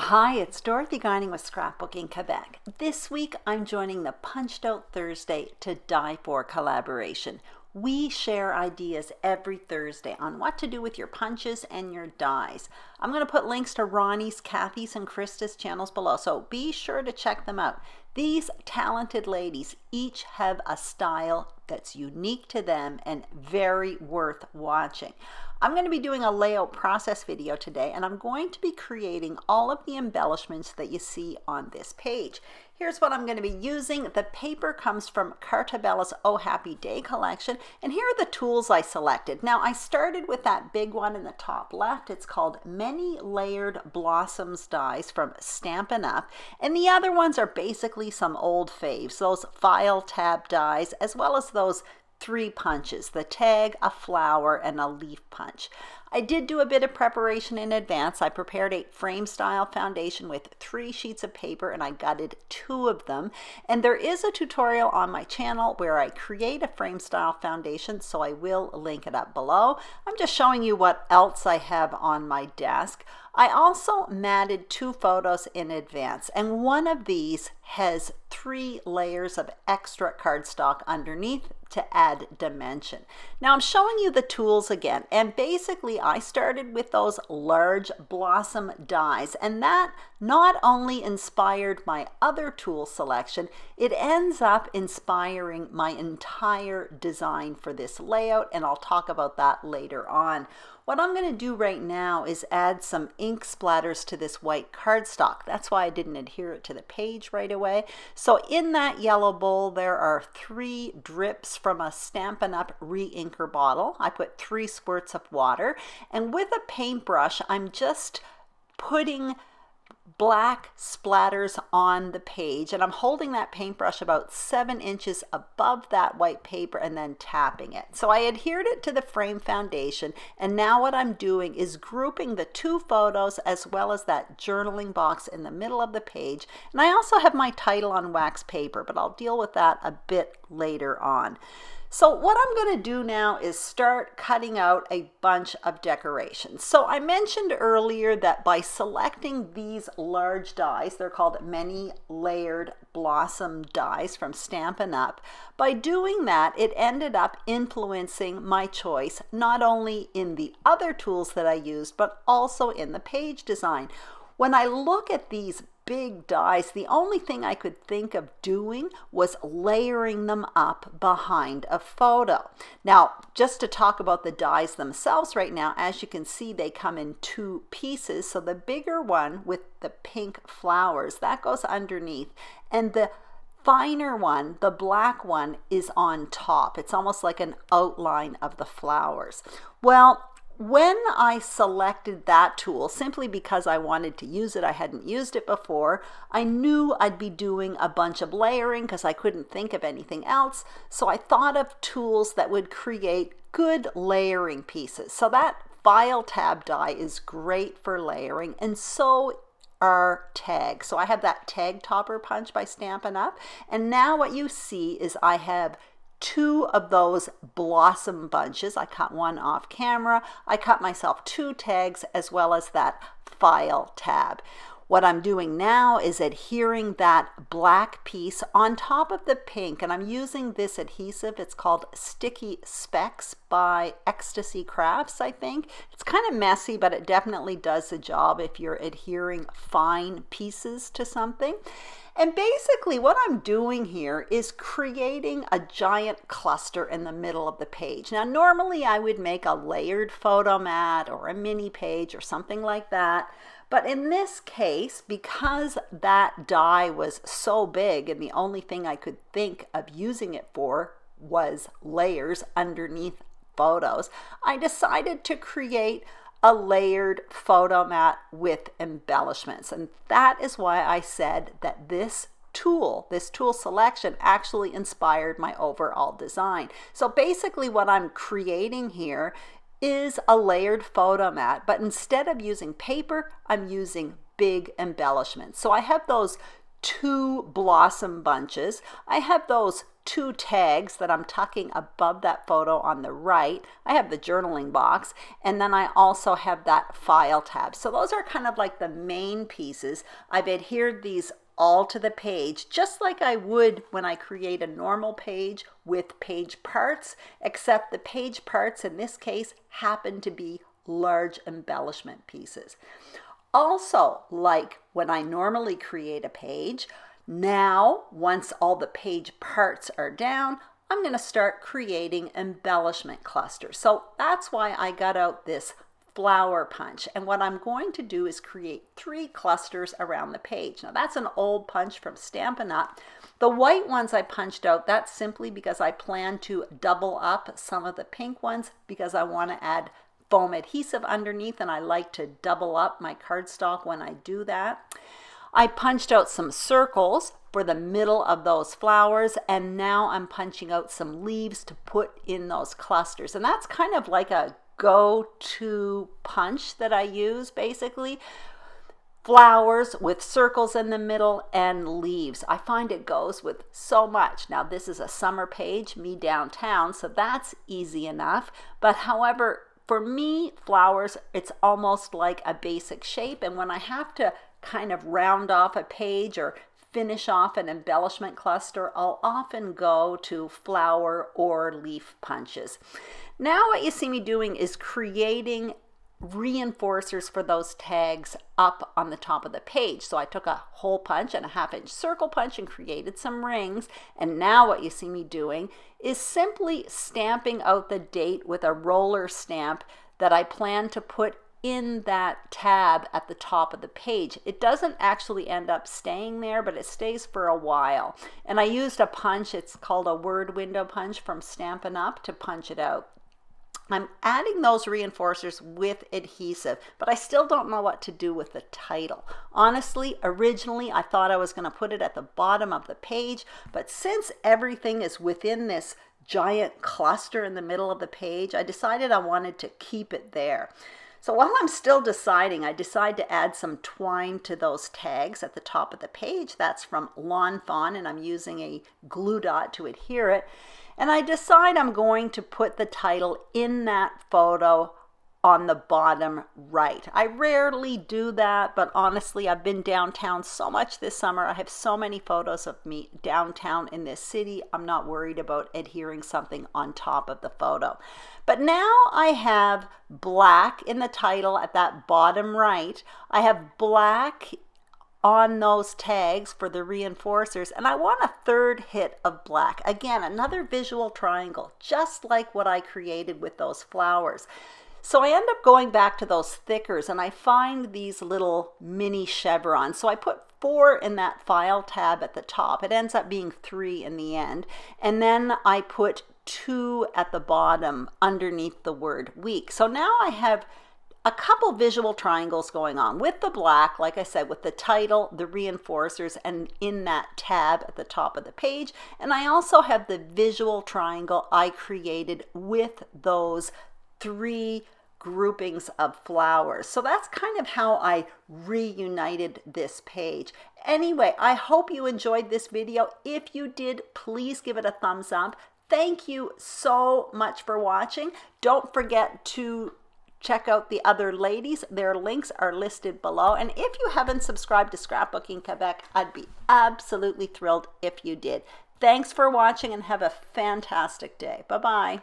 Hi, it's Dorothy Guining with Scrapbooking Quebec. This week I'm joining the Punched Out Thursday to Die For collaboration. We share ideas every Thursday on what to do with your punches and your dies. I'm going to put links to Ronnie's, Kathy's, and Krista's channels below, so be sure to check them out. These talented ladies each have a style that's unique to them and very worth watching. I'm going to be doing a layout process video today, and I'm going to be creating all of the embellishments that you see on this page. Here's what I'm going to be using. The paper comes from Cartabella's Oh Happy Day collection, and here are the tools I selected. Now, I started with that big one in the top left. It's called Many Layered Blossoms Dies from Stampin' Up, and the other ones are basically some old faves, those file tab dies, as well as those three punches, the tag, a flower, and a leaf punch. I did do a bit of preparation in advance. I prepared a frame style foundation with 3 sheets of paper, and I gutted 2 of them. And there is a tutorial on my channel where I create a frame style foundation, so I will link it up below. I'm just showing you what else I have on my desk. I also matted 2 photos in advance, and one of these has 3 layers of extra cardstock underneath to add dimension. Now I'm showing you the tools again, and basically I started with those large blossom dies, and that not only inspired my other tool selection, it ends up inspiring my entire design for this layout, and I'll talk about that later on. What I'm going to do right now is add some ink splatters to this white cardstock. That's why I didn't adhere it to the page right away. So in that yellow bowl, there are 3 drips from a Stampin' Up! Re-inker bottle. I put 3 squirts of water, and with a paintbrush, I'm just putting black splatters on the page, and I'm holding that paintbrush about 7 inches above that white paper and then tapping it. So I adhered it to the frame foundation, and now what I'm doing is grouping the 2 photos as well as that journaling box in the middle of the page. And I also have my title on wax paper, but I'll deal with that a bit later on. So what I'm going to do now is start cutting out a bunch of decorations. So I mentioned earlier that by selecting these large dies, they're called Many Layered Blossom dies from Stampin' Up. By doing that, it ended up influencing my choice, not only in the other tools that I used, but also in the page design. When I look at these big dies, the only thing I could think of doing was layering them up behind a photo. Now, just to talk about the dies themselves right now, as you can see, they come in 2 pieces. So the bigger one with the pink flowers, that goes underneath, and the finer one, the black one, is on top. It's almost like an outline of the flowers. Well, when I selected that tool, simply because I wanted to use it, I hadn't used it before, I knew I'd be doing a bunch of layering because I couldn't think of anything else. So I thought of tools that would create good layering pieces. So that file tab die is great for layering, and so are tags. So I have that tag topper punch by Stampin' Up. And now what you see is I have 2 of those blossom bunches. I cut one off camera. I cut myself 2 tags as well as that file tab. What I'm doing now is adhering that black piece on top of the pink, and I'm using this adhesive. It's called Sticky Specs by Ecstasy Crafts, I think. It's kind of messy, but it definitely does the job if you're adhering fine pieces to something. And basically what I'm doing here is creating a giant cluster in the middle of the page. Now, normally I would make a layered photo mat or a mini page or something like that. But in this case, because that die was so big and the only thing I could think of using it for was layers underneath photos, I decided to create a layered photo mat with embellishments. And that is why I said that this tool selection actually inspired my overall design. So basically what I'm creating here is a layered photo mat, but instead of using paper, I'm using big embellishments. So I have those 2 blossom bunches. I have those two tags that I'm tucking above that photo on the right. I have the journaling box, and then I also have that file tab. So those are kind of like the main pieces. I've adhered these all to the page, just like I would when I create a normal page with page parts, except the page parts in this case happen to be large embellishment pieces. Also, like when I normally create a page, now once all the page parts are down, I'm going to start creating embellishment clusters. So that's why I got out this flower punch, and what I'm going to do is create 3 clusters around the page. Now that's an old punch from Stampin' Up. The white ones I punched out, that's simply because I plan to double up some of the pink ones because I want to add foam adhesive underneath, and I like to double up my cardstock when I do that. I punched out some circles for the middle of those flowers, and now I'm punching out some leaves to put in those clusters, and that's kind of like a go-to punch that I use, basically. Flowers with circles in the middle and leaves. I find it goes with so much. Now this is a summer page, me downtown, so that's easy enough. But however, for me, flowers, it's almost like a basic shape, and when I have to kind of round off a page or finish off an embellishment cluster, I'll often go to flower or leaf punches. Now what you see me doing is creating reinforcers for those tags up on the top of the page. So I took a hole punch and a 1/2-inch circle punch and created some rings. And now what you see me doing is simply stamping out the date with a roller stamp that I plan to put in that tab at the top of the page. It doesn't actually end up staying there, but it stays for a while. And I used a punch, it's called a word window punch from Stampin' Up, to punch it out. I'm adding those reinforcers with adhesive, but I still don't know what to do with the title. Honestly, originally I thought I was going to put it at the bottom of the page, but since everything is within this giant cluster in the middle of the page, I decided I wanted to keep it there. So while I'm still deciding, I decide to add some twine to those tags at the top of the page. That's from Lawn Fawn, and I'm using a glue dot to adhere it. And I decide I'm going to put the title in that photo on the bottom right. I rarely do that, but honestly, I've been downtown so much this summer. I have so many photos of me downtown in this city. I'm not worried about adhering something on top of the photo. But now I have black in the title at that bottom right. I have black on those tags for the reinforcers, and I want a 3rd hit of black. Again, another visual triangle, just like what I created with those flowers. So I end up going back to those thickers, and I find these little mini chevrons. So I put 4 in that file tab at the top. It ends up being 3 in the end. And then I put 2 at the bottom underneath the word week. So now I have a couple visual triangles going on with the black, like I said, with the title, the reinforcers, and in that tab at the top of the page. And I also have the visual triangle I created with those 3 groupings of flowers. So that's kind of how I reunited this page. Anyway, I hope you enjoyed this video. If you did, please give it a thumbs up. Thank you so much for watching. Don't forget to check out the other ladies. Their links are listed below. And if you haven't subscribed to Scrapbooking Quebec, I'd be absolutely thrilled if you did. Thanks for watching and have a fantastic day. Bye-bye.